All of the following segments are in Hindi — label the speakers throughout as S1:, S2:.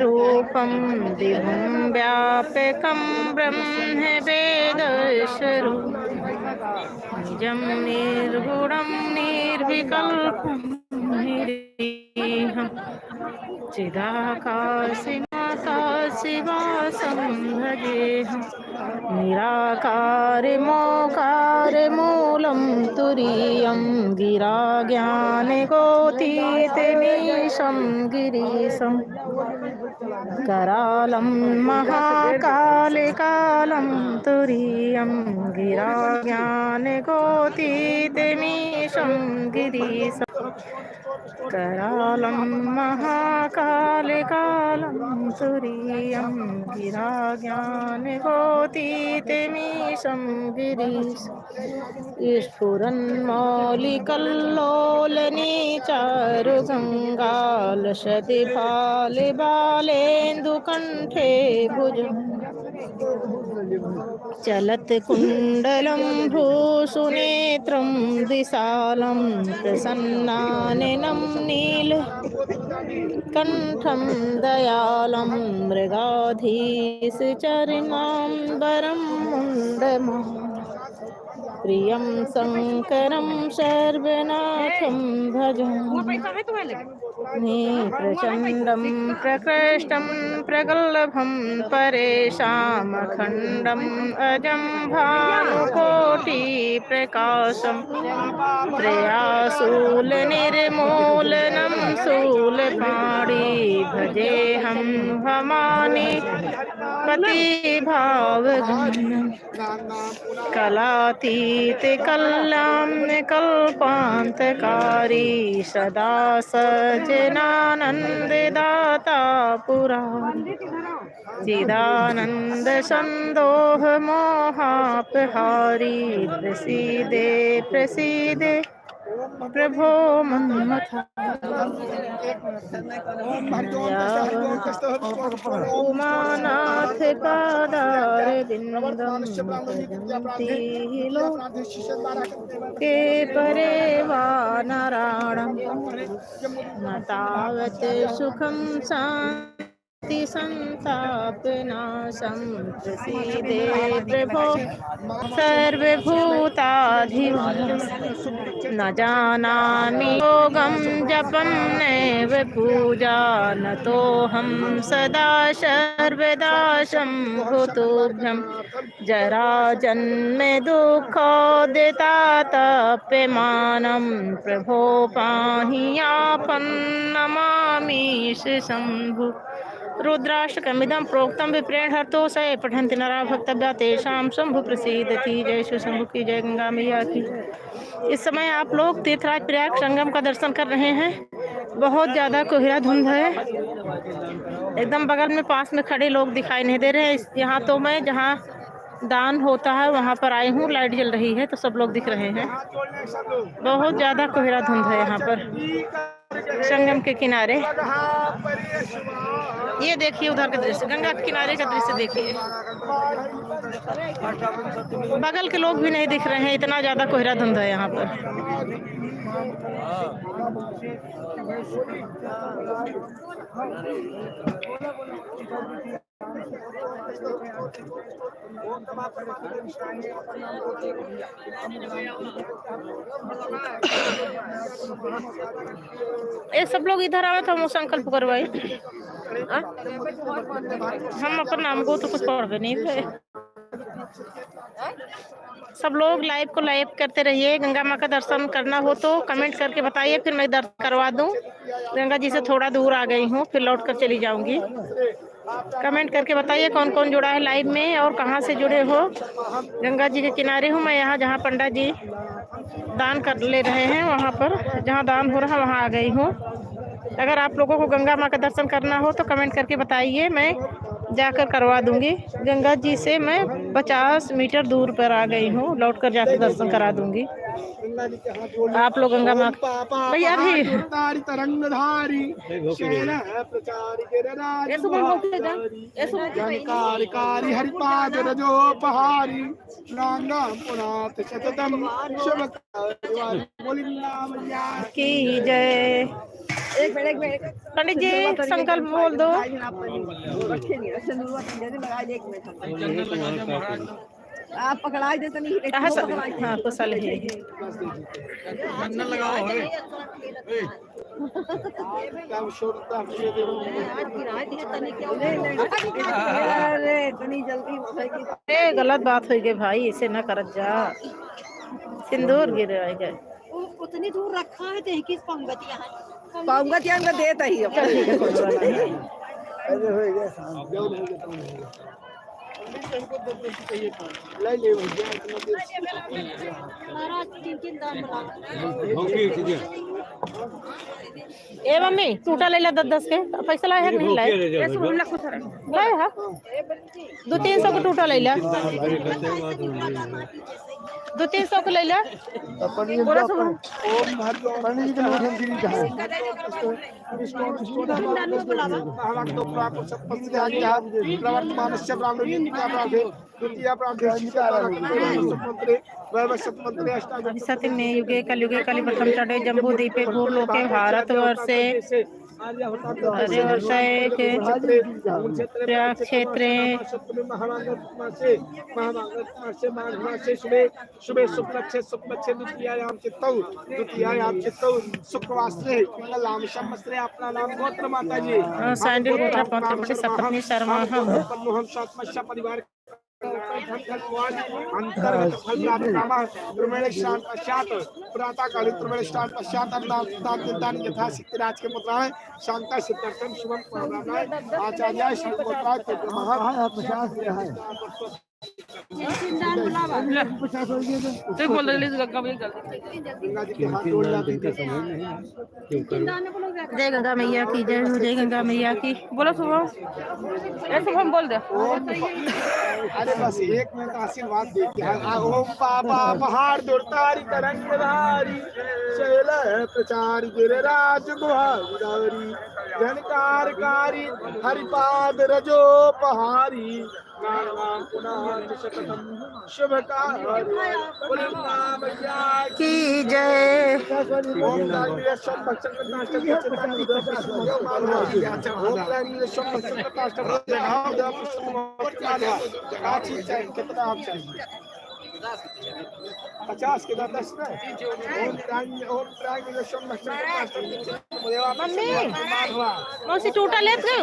S1: रूपं विभुं व्यापकं ब्रह्म वेदस्वरूपं निजं निर्गुणं निर्विकल्पं निरीहं चिदाकाशमाकाशवासं भजेऽहं निराकारमोकारमूलं तुरीयं गिराज्ञानगोतीतमीशं गिरीशं करालं महाकालिकालं तुरीयं गिराज्ञानगोतीतमीशं गिरीशं करालं महाकालिकालं तुरीयं गिराज्ञानगोतीतमीशं गिरीशं स्फुरन्मौलिकल्लोलनीचारुगङ्गालशतिफालिबालेन्दुकण्ठे भुजम् चलत्कुण्डलं भूषुनेत्रं विशालं प्रसन्नाननं नीलकण्ठं दयालं मृगाधीशचरणाम्बरं मुण्डमालं प्रियं शङ्करं सर्वनाथं भजामि प्रचण्डं प्रकृष्टं प्रगल्भं परेशामखण्डम् अजं भानुकोटिप्रकाशं प्रयासूलनिर्मूलनं शूलपाणि भजेऽहं भवानि पतिभावगम्यं कलातीतकल्याणकल्पान्तकारी सदा सज्जनानन्ददाता पुरारी चिदानन्द सन्दोह मोहापहारी प्रसीदे प्रसीदे प्रभो मन्मथा उमानाथ पादार बिंदम भजन्ति लोके परे वा नारायणं न तावत् सुखं शान्ति संतापनाशं प्रसीदे प्रभो सर्वभूताधिवास न जानामि योगं जपं नैव पूजा न तोऽहं सदा सर्वदा शम्भुतुभ्यं जराजन्म दुःखोदितातप्यमानं प्रभो पाहि आपन्नमामीश शम्भु रुद्राष्टकमिदं प्रोक्तं विप्रेण हर्तो स पठन्ति नरा भक्तव्या तेषां शंभु प्रसीदति। जय शिव शंभु की, जय गंगा मैया की। इस समय आप लोग तीर्थराज प्रयाग संगम का दर्शन कर रहे हैं। बहुत ज़्यादा कोहरा धुंध है, एकदम बगल में पास में खड़े लोग दिखाई नहीं दे रहे हैं। यहाँ तो मैं जहाँ दान होता है वहाँ पर आई हूँ, लाइट जल रही है तो सब लोग दिख रहे हैं। बहुत ज़्यादा कोहरा धुंध है यहाँ पर संगम के किनारे। ये देखिए उधर का दृश्य, गंगा के किनारे का दृश्य देखिए। बगल के लोग भी नहीं दिख रहे हैं, इतना ज्यादा कोहरा धुंध है यहाँ पर। ये सब लोग इधर आवे तो हम संकल्प करवाई। हम अपन नाम को तो कुछ पढ़ नहीं थे। सब लोग लाइव को लाइव करते रहिए। गंगा माँ का दर्शन करना हो तो कमेंट करके बताइए, फिर मैं दर्शन करवा दूं। गंगा जी से थोड़ा दूर आ गई हूँ, फिर लौट कर चली जाऊंगी। कमेंट करके बताइए कौन कौन जुड़ा है लाइव में और कहाँ से जुड़े हो। गंगा जी के किनारे हूँ मैं, यहाँ जहाँ पंडित जी दान कर ले रहे हैं वहाँ पर, जहाँ दान हो रहा है वहाँ आ गई हूँ। अगर आप लोगों को गंगा माँ का दर्शन करना हो तो कमेंट करके बताइए, मैं जाकर करवा दूंगी। गंगा जी से मैं 50 मीटर दूर पर आ गई हूँ, लौट कर जाकर दर्शन करा दूंगी। आप लोग गंगा माँ भैया भी
S2: तरंगधारी जनकारी हरिपाद रजोपहारी नाम पुनाथ शततम शुभ
S1: की जय। पंडित जी संकल्प बोल दो।
S3: आप पकड़ा देते नहीं।
S1: हाँ कुशल है। गलत बात हो गई भाई, इसे न कर जा, सिंदूर गिर गए।
S3: उतनी दूर रखा है तो किस पंगतियां में देता ही
S1: ए मम्मी टूटा ले ला 10 के पैसा लाए है नहीं लाए हाँ 200-300 को टूटा ले ला 200-300 को ले ला। सत्यमे युगे कलयुगे कलिप्रथम चढ़े जम्बू द्वीपे भूलोके भारत वर्षे क्षेत्रे
S2: शुभे द्वितीयायाम चित्तौ शुक्रवासरे मंगलामशमस्रे। अपना नाम गोत्र माता जी
S1: सैंडल गोत्र पत्र सपत्नी शर्मा
S2: हम सातमस्या परिवार अंतर्गत फल पश्चात प्रातःकालीन पश्चात यथाशक्ति राज के पुत्र है शांता सिद्धार्थम शुभम आचार्य
S1: जय गंगा मैया की जय हो, जय गंगा मैया की। बोलो शुभम, शुभम बोल दे।
S2: अरे बस 1 मिनट आशीर्वाद देते हैं। ओम पापा पहाड़ दुर्तारी तरंगधारी शैल प्रचार गिरिराज गुहारी जनकारकारी हरिपाद रजो पहारी शुभ
S1: की जय।
S2: कितना आप चाहिए 50 के 10
S1: मम्मी टूटा ले गए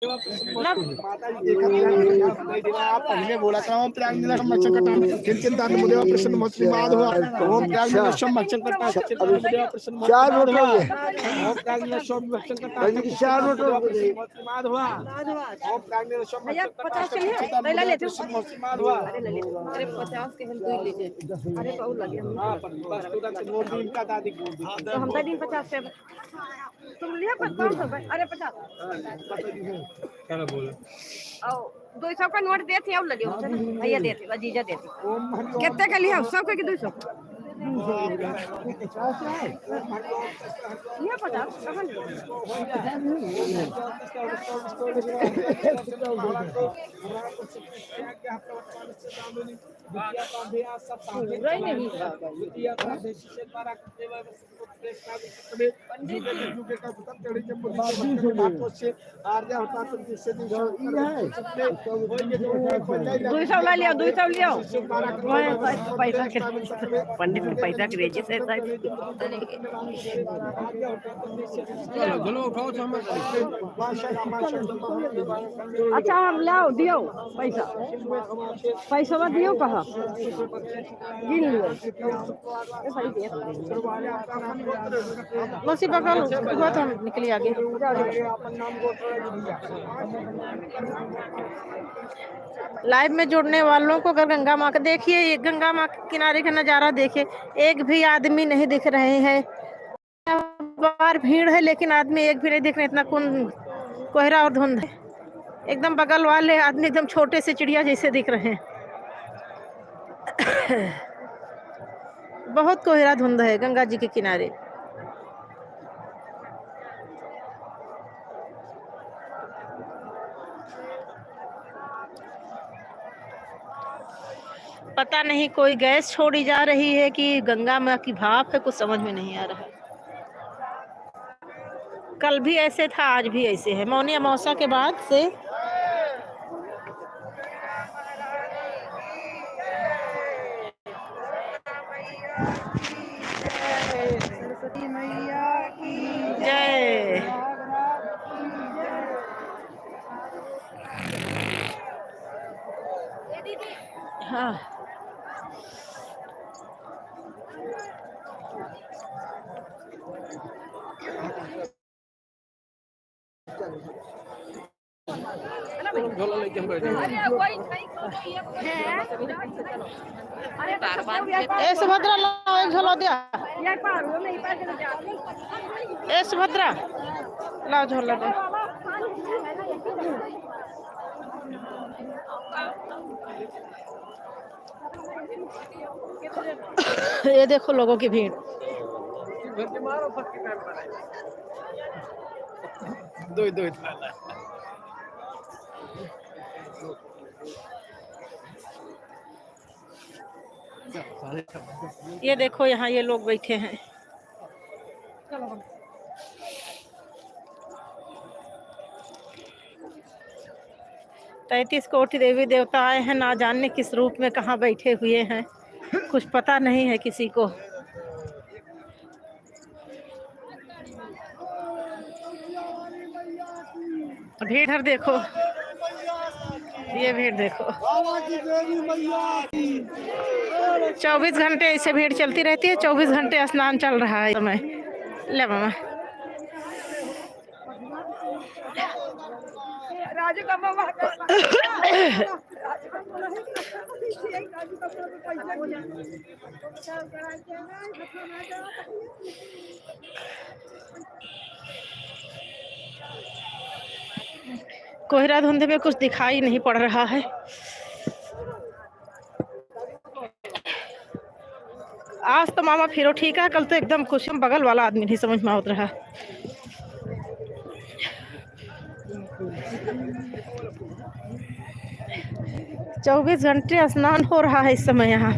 S2: माता जी देखा पहले बोला था ओम प्रांगण संरक्षण करता चिंतन मुदेव प्रसन्न मस्ति माधव ओम प्रांगण संरक्षण करता चिंतन मुदेव प्रसन्न माधव ओम प्रांगण संरक्षण करता मस्ति माधव ओम प्रांगण संरक्षण करता चिंतन मुदेव प्रसन्न मस्ति माधव।
S3: अरे 50 के हम दूर ले जाए। अरे बहुत लगे
S2: हां बस तो तक नोट दिन का दादी
S3: तो हम दिन 50 से तुम लिया 500। अरे 50
S2: क्या बोले
S3: और 200 का नोट देते अब लगे भैया देते भजीजा देते कितने का लिया 100 के 200 ये 50 कहां पंडित के पैसा के रेजे से अच्छा हम लाओ दियो पैसा मत दियो कहा गिन लियो
S1: मौसी पकड़ लो तो हम निकली आगे। लाइव में जुड़ने वालों को अगर गंगा माँ का देखिए, ये गंगा माँ के किनारे का नज़ारा देखिए, एक भी आदमी नहीं दिख रहे हैं। बार भीड़ है लेकिन आदमी एक भी नहीं दिख रहे, इतना कोहरा और धुंध है। एकदम बगल वाले आदमी एकदम छोटे से चिड़िया जैसे दिख रहे हैं। बहुत कोहरा धुंध है गंगा जी के किनारे। पता नहीं कोई गैस छोड़ी जा रही है कि गंगा माँ की भाप है, कुछ समझ में नहीं आ रहा है। कल भी ऐसे था, आज भी ऐसे है। मौनी अमावस्या के बाद से
S3: सरस्वती मैया की
S1: जय। हाँ ए सुभद्रा लाओ एक झोला दिया। ए सुभद्रा लाओ झोला दे। ये देखो लोगों की भीड़। ये देखो यहाँ ये लोग बैठे हैं। 33 कोटि देवी देवता आए हैं, ना जाने किस रूप में कहाँ बैठे हुए हैं, कुछ पता नहीं है किसी को। भीड़ देखो, ये भीड़ देखो। 24 घंटे ऐसे भीड़ चलती रहती है। 24 घंटे स्नान चल रहा है समय। ले मामा कोहरा धुंध में कुछ दिखाई नहीं पड़ रहा है। आज तो मामा फिरो ठीक है, कल तो एकदम खुश बगल वाला आदमी नहीं समझ में उतर रहा। चौबीस घंटे स्नान हो रहा है इस समय यहाँ।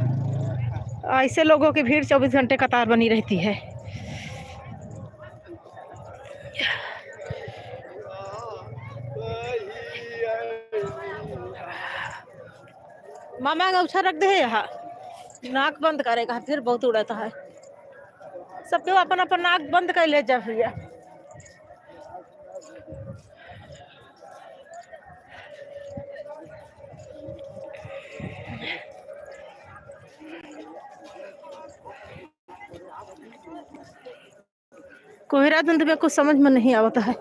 S1: ऐसे लोगों की भीड़ 24 घंटे कतार बनी रहती है। मामा गौछा रख दे यहाँ, नाक बंद करेगा फिर बहुत उड़ता है। सबके अपन अपन नाक बंद कर ले जा भैया। कोहरा धुंध में कुछ समझ में नहीं आता है।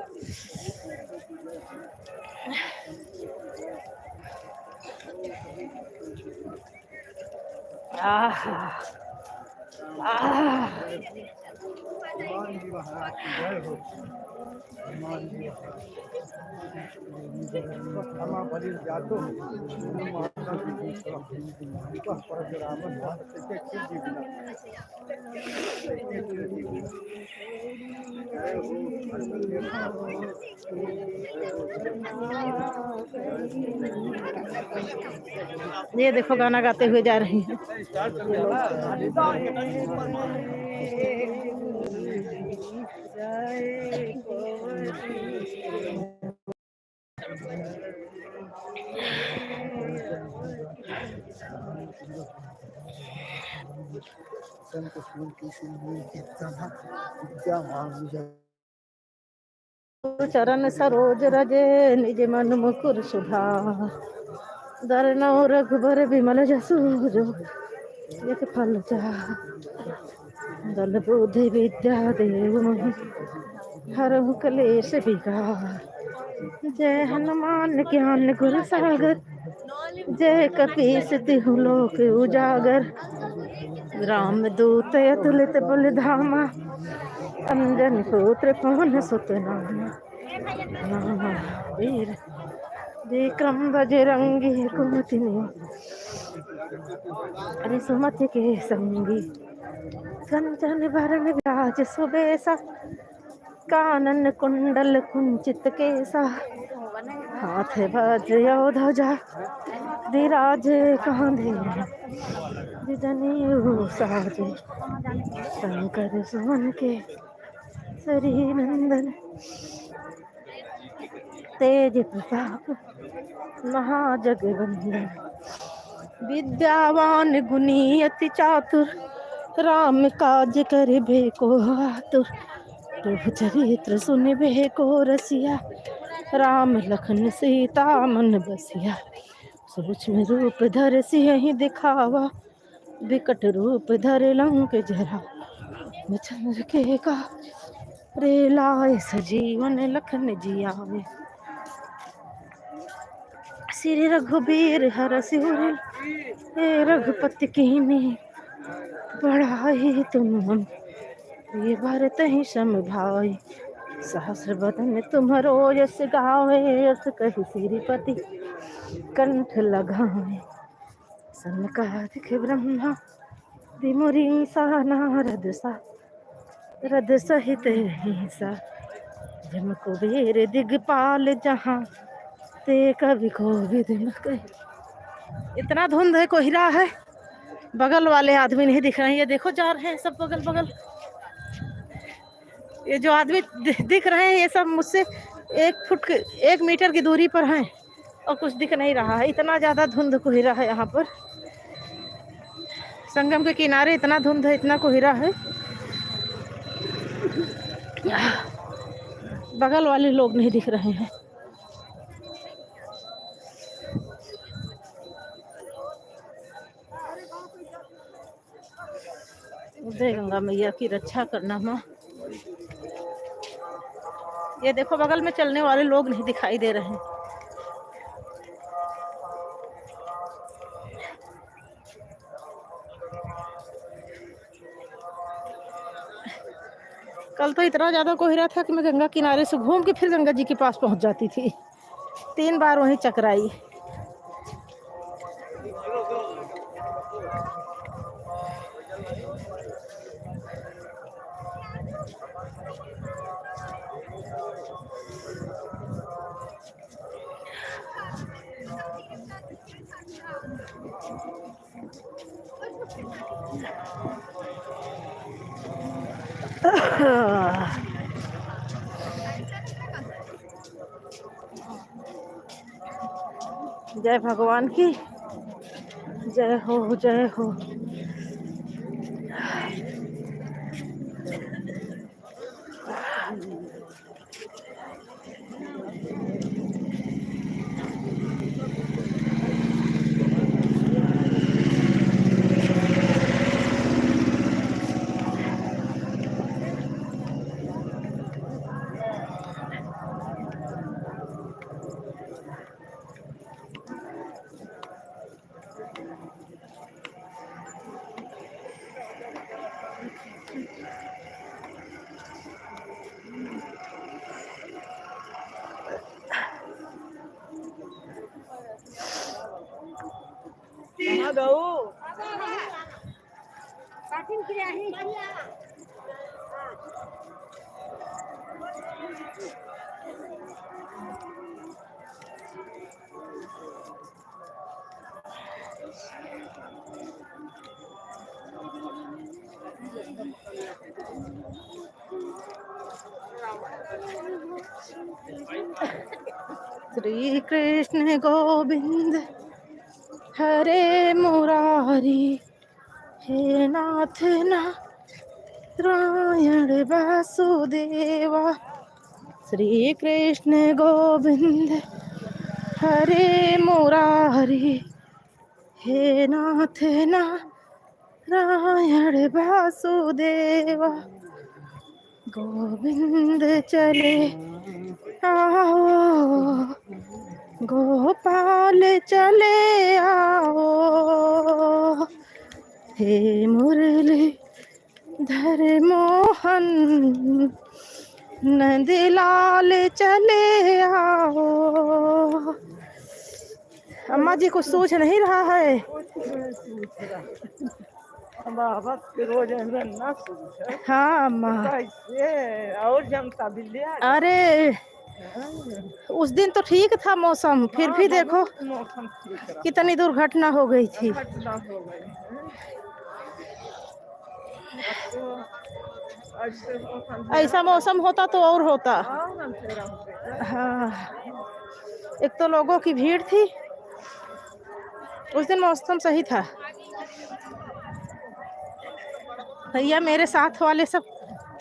S1: ये देखो गाना गाते हुए जा रही हैं। चरण सरोज रजे निज मन मुकुर सुधार, दरनौ रघुबर विमल जसु जो एक फल चार, दल बुद्धि विद्या देव मोहि हरहु कलेश विकार। जय हनुमान ज्ञान गुर सागर, जय कपीस तिहु लोक उजागर। राम दूत अतुलित बल धामा, अंजन पुत्र पवन सुत नामा। वीर विक्रम बजरंगी कुमतिनी अरे सुमति के संगी कंचन भरण विराज सुबेसा कानन कुंडल कुंचित केसा हाथ वज्र ध्वजा विराजे कांधे जनेऊ साजे शंकर सुमन के श्री नंदन तेज प्रताप महाजगवंदन विद्यावान गुणी अति चातुर राम काज करिबे को आतुर प्रभु चरित्र सुनिबे को रसिया राम लखन सीता मन बसिया सूक्ष्म रूप धर सियहि दिखावा विकट रूप धर लंक जरा चंद्र के का रे लाए सजीवन लखन जियावे श्री रघुबीर हर सिर हे रघुपति कीन्ही बढ़ाई तुम ये भरत ही सम भाई सहस्र बदन तुम्हरो यश गावे यश कहि श्रीपति कंठ लगावे सनकादिक ब्रह्मा दिमुरी सा नारद सा रद सहित हिंसा जम कुबेर दिगपाल जहाँ ते कवि को विद न कहे। इतना धुंध है कोहरा है, बगल वाले आदमी नहीं दिख रहे हैं। ये देखो जा रहे हैं सब बगल बगल, ये जो आदमी दिख रहे हैं ये सब मुझसे 1 मीटर की दूरी पर हैं और कुछ दिख नहीं रहा है। इतना ज्यादा धुंध कोहरा है यहाँ पर, संगम के किनारे इतना धुंध है, इतना कोहरा है। बगल वाले लोग नहीं दिख रहे हैं। उदय गंगा मैया की रक्षा करना माँ। ये देखो बगल में चलने वाले लोग नहीं दिखाई दे रहे हैं। कल तो इतना ज्यादा कोहरा था कि मैं गंगा किनारे से घूम के फिर गंगा जी के पास पहुंच जाती थी। 3 बार वहीं चकराई। जय भगवान की जय हो, जय हो। श्री कृष्ण गोविंद हरे मुरारी, हे नाथ नारायण वासुदेवा। श्री कृष्ण गोविंद हरे मुरारी, हे नाथ नारायण वासुदेवा। गोविंद चले आओ, गोपाल चले आओ, हे मुरली धर मोहन नंदलाल चले आओ। अम्मा जी कुछ सूझ नहीं रहा है।
S2: रोज ना सूझे
S1: हाँ अम्मा।
S2: कैसे और जनता बिल्ली
S1: अरे उस दिन तो ठीक था मौसम, फिर भी देखो
S2: मौसम ठीक रहा,
S1: कितनी दुर्घटना हो गई थी।
S2: घटना हो गई है। अब तो ऐसे
S1: ऐसा मौसम होता तो और होता।
S2: अंधेरा हो गया।
S1: हाँ एक तो लोगों की भीड़ थी, उस दिन मौसम सही था। भैया मेरे साथ वाले सब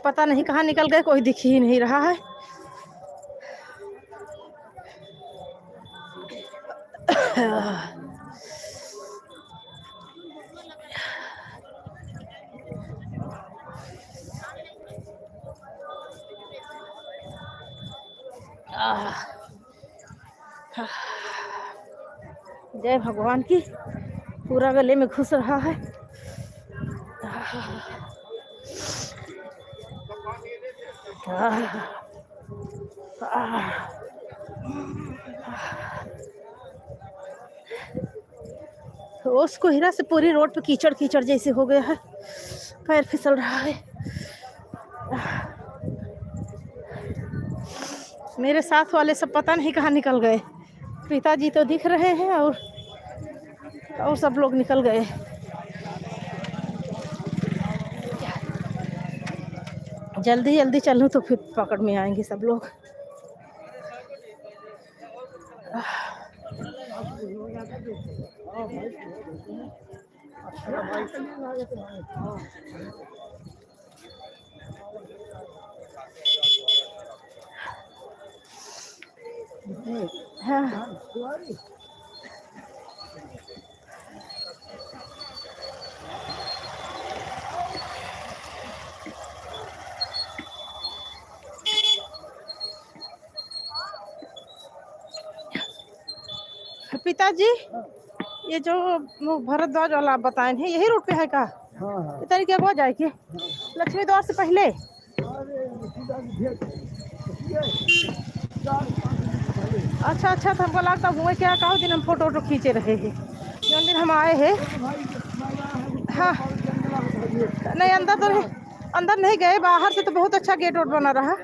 S1: पता नहीं कहाँ निकल गए, कोई दिख ही नहीं रहा है। जय भगवान की, पूरा गले में घुस रहा है। ओस कोहिरा से पूरी रोड पे कीचड़ कीचड़ जैसे हो गया है, पैर फिसल रहा है। मेरे साथ वाले सब पता नहीं कहाँ निकल गए। पिताजी तो दिख रहे हैं और सब लोग निकल गए। जल्दी जल्दी चलूं तो फिर पकड़ में आएंगे सब लोग। हाँ पिताजी, ये जो भरद्वाज वाला आप बताए हैं यही रूट पे है का?
S2: हाँ
S1: ये तरीके को जाए के लक्ष्मी द्वार से पहले? अच्छा अच्छा, तो हमको लगता हुआ क्या कहा दिन हम फोटो वोटो खींचे रहे हैं जो दिन हम आए हैं। हाँ नहीं अंदर नहीं गए, बाहर से तो बहुत अच्छा गेट वोट बना रहा।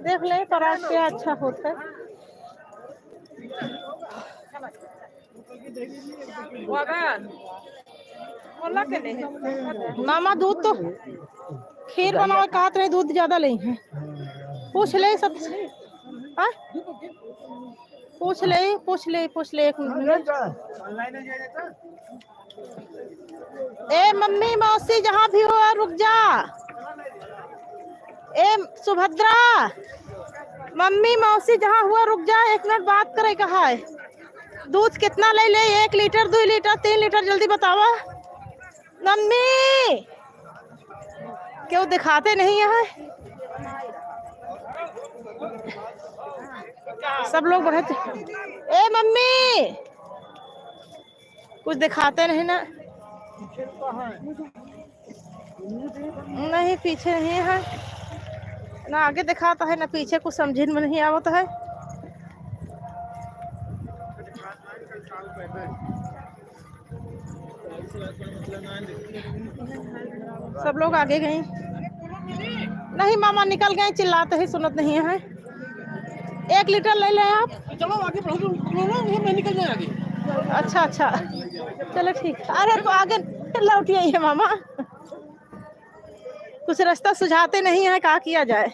S1: देख ले पराग क्या अच्छा होता है। मामा दूध तो खीर बनाओ कहा रहे, दूध ज्यादा ले हैं। पूछ ले सब। हाँ पूछ ले एक मिनट। ए मम्मी मौसी जहाँ भी हो रुक जा। ए सुभद्रा, मम्मी मौसी जहाँ हुआ रुक जा, एक मिनट बात करे कहा है। दूध कितना ले 1 लीटर 2 लीटर 3 लीटर जल्दी बतावा। मम्मी क्यों दिखाते नहीं है? सब लोग बढ़े। ए मम्मी कुछ दिखाते नहीं ना। नहीं पीछे नहीं है ना, आगे दिखाता है ना पीछे, कुछ समझ में नहीं आवता है। सब लोग आगे गए नहीं, मामा निकल गए, चिल्लाते ही सुनत नहीं है। 1 लीटर ले लें आप।
S2: चलो आगे बढ़ो, मैं निकल जाए आगे।
S1: अच्छा अच्छा चलो ठीक। अरे तो आगे लौटिए है मामा, कुछ रास्ता सुझाते नहीं है, क्या किया जाए।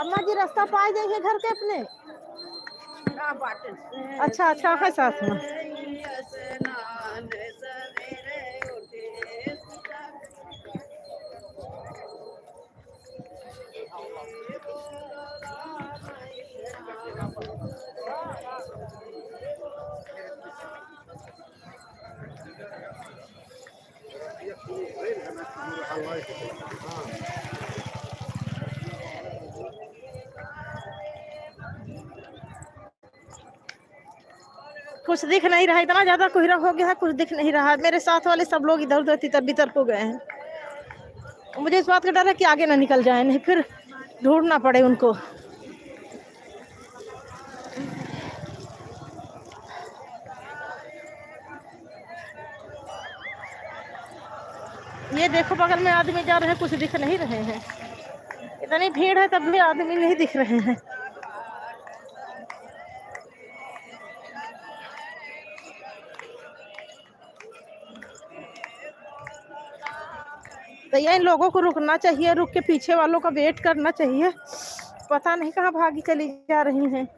S1: अम्मा जी रास्ता पाए जाइए घर के अपने। अच्छा अच्छा है साथ में। कुछ दिख नहीं रहा, इतना ज्यादा कोहरा हो गया है, कुछ दिख नहीं रहा। मेरे साथ वाले सब लोग इधर उधर तितर बितर हो गए हैं। मुझे इस बात का डर है कि आगे ना निकल जाए, नहीं फिर ढूंढना पड़े उनको। ये देखो बगल में आदमी जा रहे हैं, कुछ दिख नहीं रहे हैं। इतनी भीड़ है तब भी आदमी नहीं दिख रहे हैं। भैया इन लोगों को रुकना चाहिए, रुक के पीछे वालों का वेट करना चाहिए। पता नहीं कहाँ भागी चली जा रही हैं।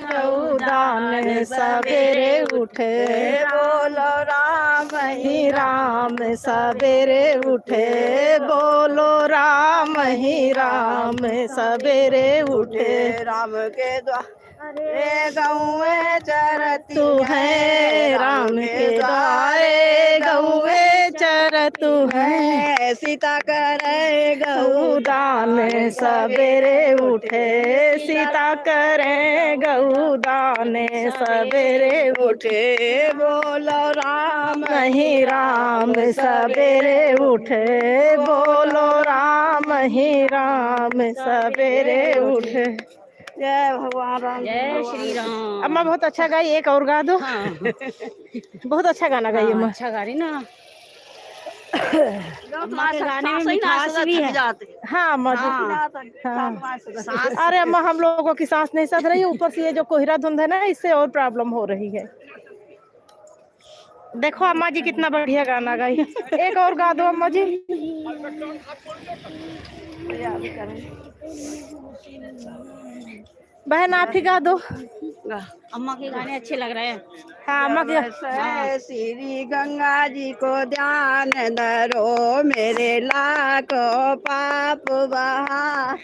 S1: गौदान सवेरे उठे, बोलो राम ही राम सवेरे उठे, बोलो राम ही राम सवेरे उठे।
S3: राम के द्वारे गौए चरती
S1: तू है, राम के द्वारे गौए चरतु है,
S3: सीता करे
S1: गौदान सवेरे उठे, सीता करे गौदान सवेरे उठे,
S3: बोलो राम
S1: नहीं राम सवेरे उठे, बोलो राम ही राम सवेरे उठे।
S3: जय भगवान राम,
S1: जय श्री राम। अम्मा बहुत अच्छा गाई, एक और गा दो। हाँ। बहुत अच्छा गाना गाई अम्मा।
S3: अच्छा गा रही ना। अम्मा के गाने में मिठास भी है।
S1: हाँ अम्मा जी। हाँ। अरे अम्मा हम लोगों की सांस नहीं सध रही, ऊपर से ये जो कोहरा धुंध है ना, इससे और प्रॉब्लम हो रही है। देखो अम्मा जी कितना बढ़िया गाना गाई। एक और गा दो अम्मा जी। बहन आप ही गा दो।
S3: अम्मा के गाने अच्छे लग रहे हैं।
S1: हाँ अम्मा के।
S3: श्री गंगा जी को ध्यान धरो, मेरे लाखों पाप बहा।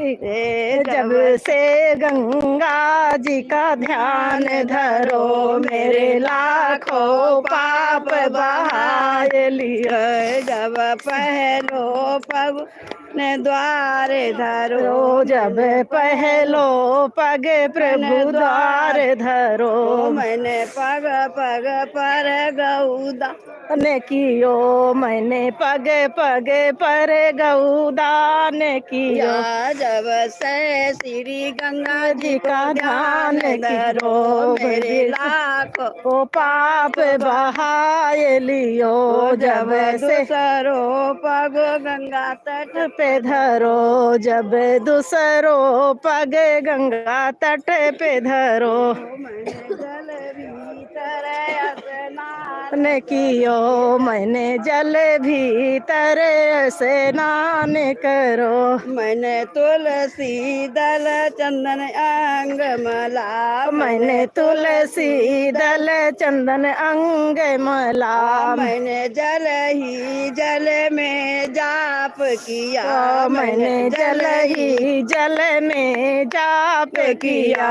S1: जब से गंगा जी का ध्यान धरो, मेरे लाखों पाप बहा लिया।
S3: जब पहलो पग ने द्वारे धरो,
S1: जब पहलो पग प्रभु द्वार धरो,
S3: मैंने पग पग पर गौदान
S1: कियो, मैंने पग पग पर गौदान कियो।
S3: जब से श्री गंगा
S1: जी का ध्यान धरो,
S3: मेरे लाखों
S1: पाप बहाए लियो। जब से
S3: दूसरो पग गंगा तट
S1: पे धरो, जब दूसरो पग गंगा तट पे धरो,
S3: जल भीतर स्नान
S1: ने कियो, मैंने जल भीतर स्नान करो।
S3: मैंने तुलसी दल चंदन अंग मला,
S1: मैंने तुलसी दल चंदन अंग मला,
S3: मैंने जल ही जल में जाप किया,
S1: मैंने जल ही जल में जाप किया।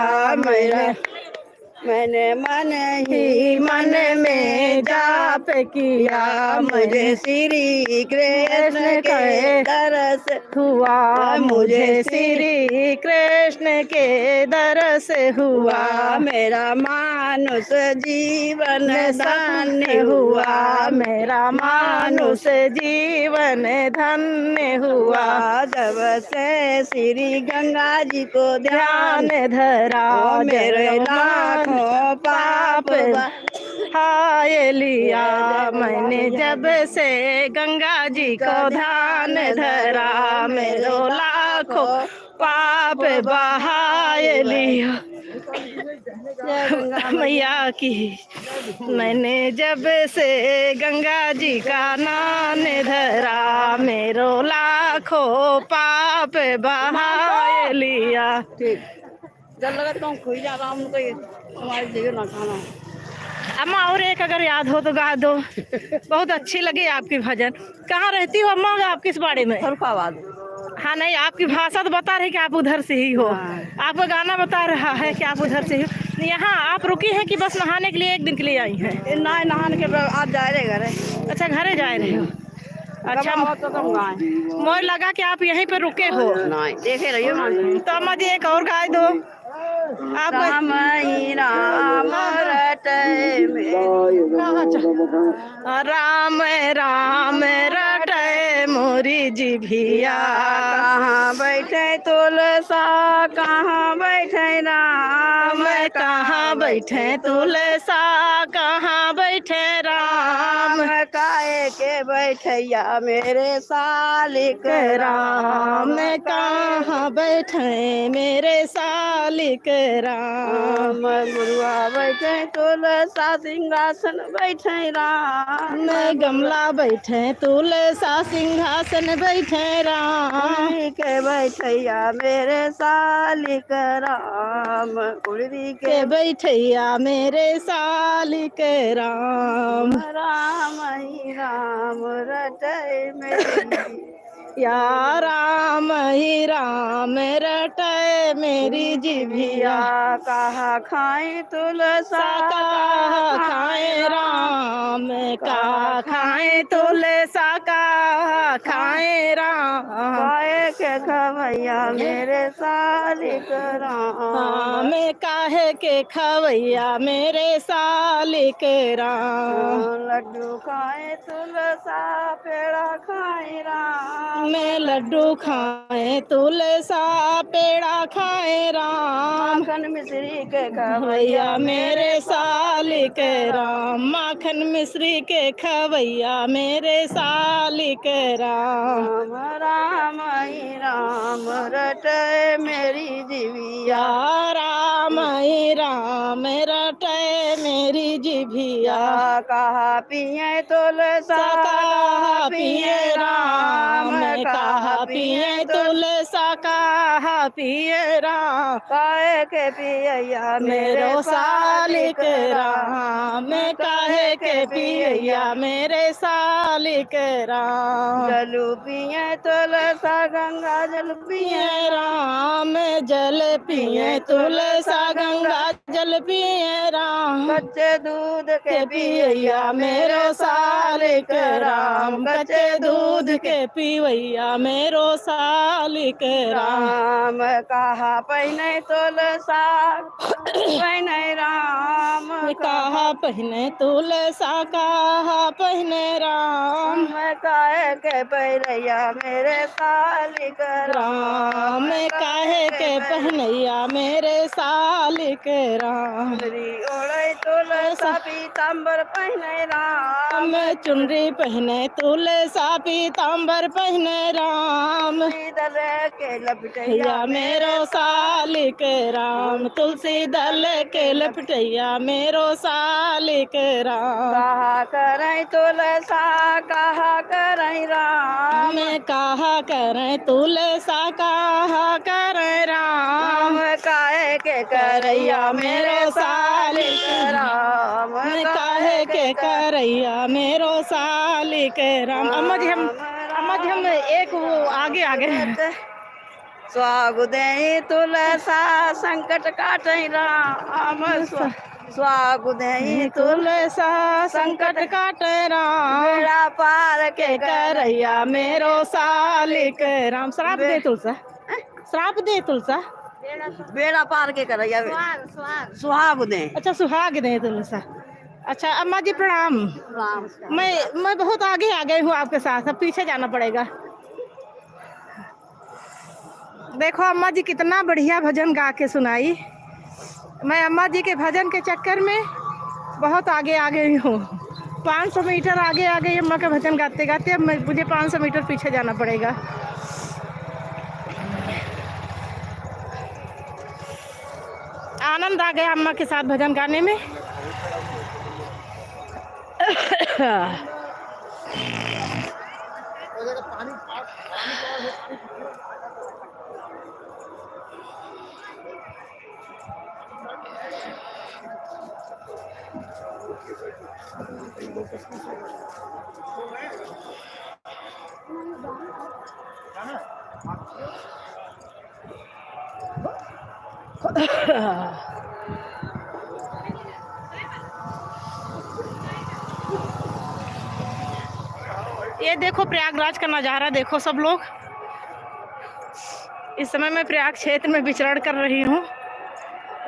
S3: मैंने मन
S1: ही मन में जाप किया।
S3: मुझे श्री कृष्ण के दरस
S1: हुआ, मुझे श्री कृष्ण के दरस हुआ।
S3: मेरा मानुष जीवन धन्य
S1: हुआ, मेरा मानुष जीवन धन्य हुआ।
S3: जब से श्री गंगा जी को
S1: ध्यान धरा,
S3: मेरे लाखों पाप
S1: पाप हाय लिया मैंने जब से गंगा जी को ध्यान धरा मेरो लाखों पाप बहाय लिया मैया की मैंने जब से गंगा जी का नाम धरा मेरो लाखों पाप बहाय लिया।
S3: जल लगाता हूँ खुई जा रहा हूँ तो ये हमारे लिए ना खाना।
S1: अम्मा और एक अगर याद हो तो गा दो। बहुत अच्छी लगी आपकी भजन। कहाँ रहती हो अम्मा आप किस बाड़े में?
S3: फरुखाबाद।
S1: हाँ नहीं आपकी भाषा तो बता रही कि आप उधर से ही हो। आपका गाना बता रहा है कि आप उधर से ही हो। यहाँ आप रुकी हैं कि बस नहाने के लिए एक दिन के लिए आई हैं?
S3: ना नहाने के बाद आज जा रहे घर।
S1: अच्छा घरे जा रहे हो। अच्छा मुझे लगा कि आप यहीं पे रुके हो।
S3: नहीं देखे रही हो
S1: तो अम्मा जी एक और गाय दो आप।
S3: राम ही राम रटे
S1: राम राम रटे मोरी जिभिया
S3: कहाँ बैठे तुलसा कहाँ बैठे राम
S1: कहाँ बैठे तुलसा कहाँ बैठे राम
S3: काहे के बैठैया मेरे सालिक
S1: राम कहाँ बैठे मेरे सालिक राम
S3: गुरुआ बैठे तुलसा सिंहासन बैठे राम
S1: गमला बैठे तुलसा सिंहासन बैठे राम
S3: के बैठैया मेरे सालिक राम उड़ी
S1: के बैठैया मेरे सालिक राम
S3: राम ही राम रटे मेरी
S1: या राम ही राम रटे मेरी जिभिया
S3: कहा खाए तुलसा
S1: कहा खाए राम कहा खाए तुलसा कहा खाए राम
S3: काहे के खवैया मेरे सालिक राम
S1: में काहे के खवैया मेरे सालिक राम
S3: लड्डू खाए तुलसा पेड़ा खाए राम
S1: मैं लड्डू खाए तुलसा पेड़ा खाए राम
S3: माखन मिश्री के
S1: खवैया मेरे सालिक राम माखन मिश्री के खवैया मेरे सालिक राम
S3: राम ही राम रटे मेरी जिविया
S1: राम ही राम रटे मेरी जिभिया
S3: कहा पिए तुलसा
S1: कहा पिए राम कहा पिए तुलसा कहा पिए राम
S3: काहे के पिया
S1: मेरो सालिक राम काहे के पिया मेरे सालिक राम
S3: जलू पिए तुलसा गंगा जल
S1: पिए राम जल पिए तुलसा गंगा जल पिए राम
S3: कच्चे दूध के
S1: पिया मेरो सालिक राम कच्चे दूध के पिवैया मेरो सालिक राम
S3: कहा पहने तुलसा पहने राम
S1: कहा पहने तुलसा कहा पहने राम
S3: काहे के पैरैया मेरे सालिक
S1: राम काहे के पहनैया मेरे सालिक राम
S3: ओढ़े तुलसा पीताम्बर पहने राम
S1: चुनरी पहने तुलसा पीताम्बर पहने राम
S3: दल के लपटैया
S1: मेरो सालिक राम तुलसी दल के लपटैया मेरो सालिक राम
S3: कहा करें तुलसा कहा करें राम
S1: कहा करें तुलसा कहा करें राम
S3: काहे के करैया
S1: मेरो सालिक
S3: राम
S1: काहे के करैया मेरो सालिक राम। अम्मा जी हम एक वो आगे
S3: स्वाग दे तुलसा संकट काटे राम स्वाग दे
S1: तुलसा संकट काटे राम
S3: बेड़ा पार के
S1: करैया मेरो सालिक राम। श्राप दे तुलसा श्राप दे तुलसा
S3: बेड़ा पार के करैया सुहाग दे।
S1: अच्छा सुहाग दे तुलसा। अच्छा अम्मा जी प्रणाम।
S3: राम
S1: मैं बहुत आगे आ गई हूँ आपके साथ, अब पीछे जाना पड़ेगा। देखो अम्मा जी कितना बढ़िया भजन गा के सुनाई। मैं अम्मा जी के भजन के चक्कर में बहुत आगे आ गई हूँ। 500 मीटर आगे आ गई अम्मा का भजन गाते गाते। अब मुझे 500 मीटर पीछे जाना पड़ेगा। आनंद आ गया अम्मा के साथ भजन गाने में। ये देखो प्रयागराज का नज़ारा देखो सब लोग। इस समय मैं प्रयाग क्षेत्र में विचरण कर रही हूँ।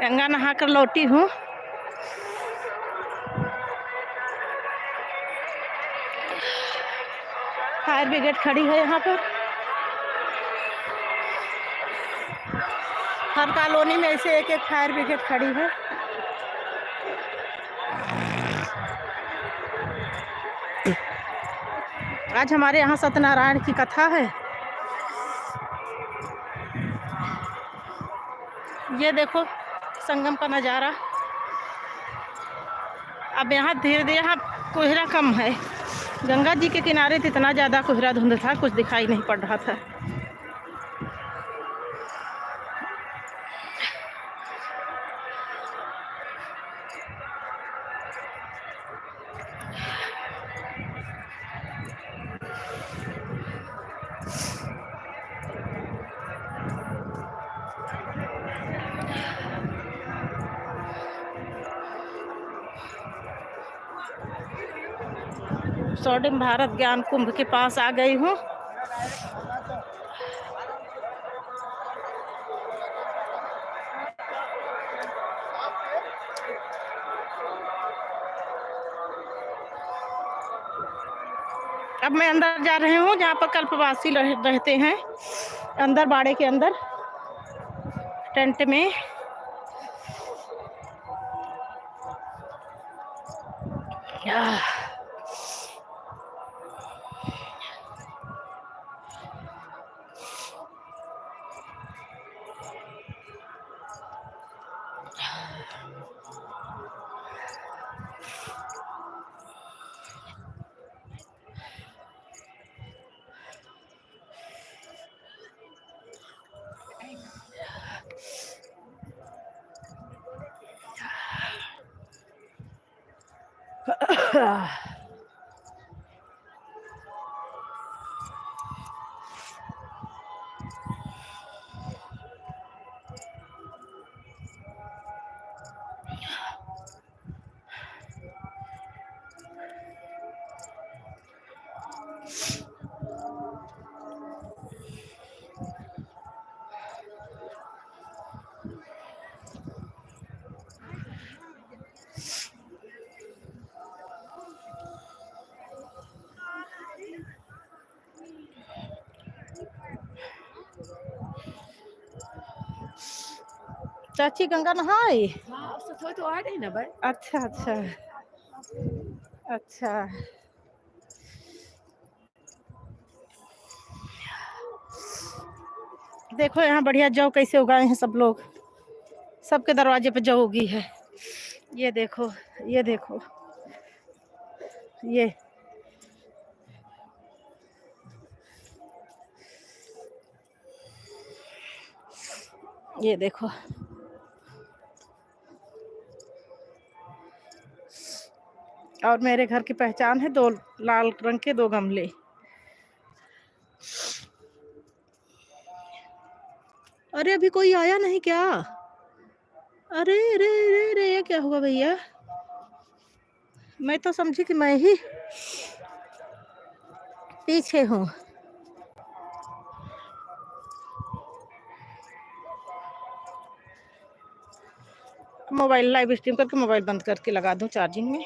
S1: गंगा नहा कर लौटी हूँ। फायर ब्रिगेड खड़ी है यहाँ पर। हर कॉलोनी में ऐसे एक एक फायर ब्रिगेड खड़ी है। आज हमारे यहाँ सत्यनारायण की कथा है। ये देखो संगम का नज़ारा। अब यहाँ धीरे धीरे यहाँ कोहरा कम है। गंगा जी के किनारे तो इतना ज़्यादा कोहरा धुंध था, कुछ दिखाई नहीं पड़ रहा था। स्वर्णिम भारत ज्ञान कुंभ के पास आ गई हूँ। अब मैं अंदर जा रही हूँ जहाँ पर कल्पवासी रहते हैं। अंदर बाड़े के अंदर टेंट में। चाची गंगा नहाई?
S3: हाँ, उससे थोड़ी तो आ गई ना भाई।
S1: अच्छा अच्छा अच्छा। देखो यहाँ बढ़िया जौ कैसे उगाए हैं सब लोग। सबके दरवाजे पे जौ उगी है। ये देखो, ये देखो, ये देखो। और मेरे घर की पहचान है 2 लाल रंग के 2 गमले। अरे अभी कोई आया नहीं क्या? अरे रे रे रे, ये क्या हुआ भैया? मैं तो समझी कि मैं ही पीछे हूँ। मोबाइल लाइव स्ट्रीम करके मोबाइल बंद करके लगा दूं चार्जिंग में।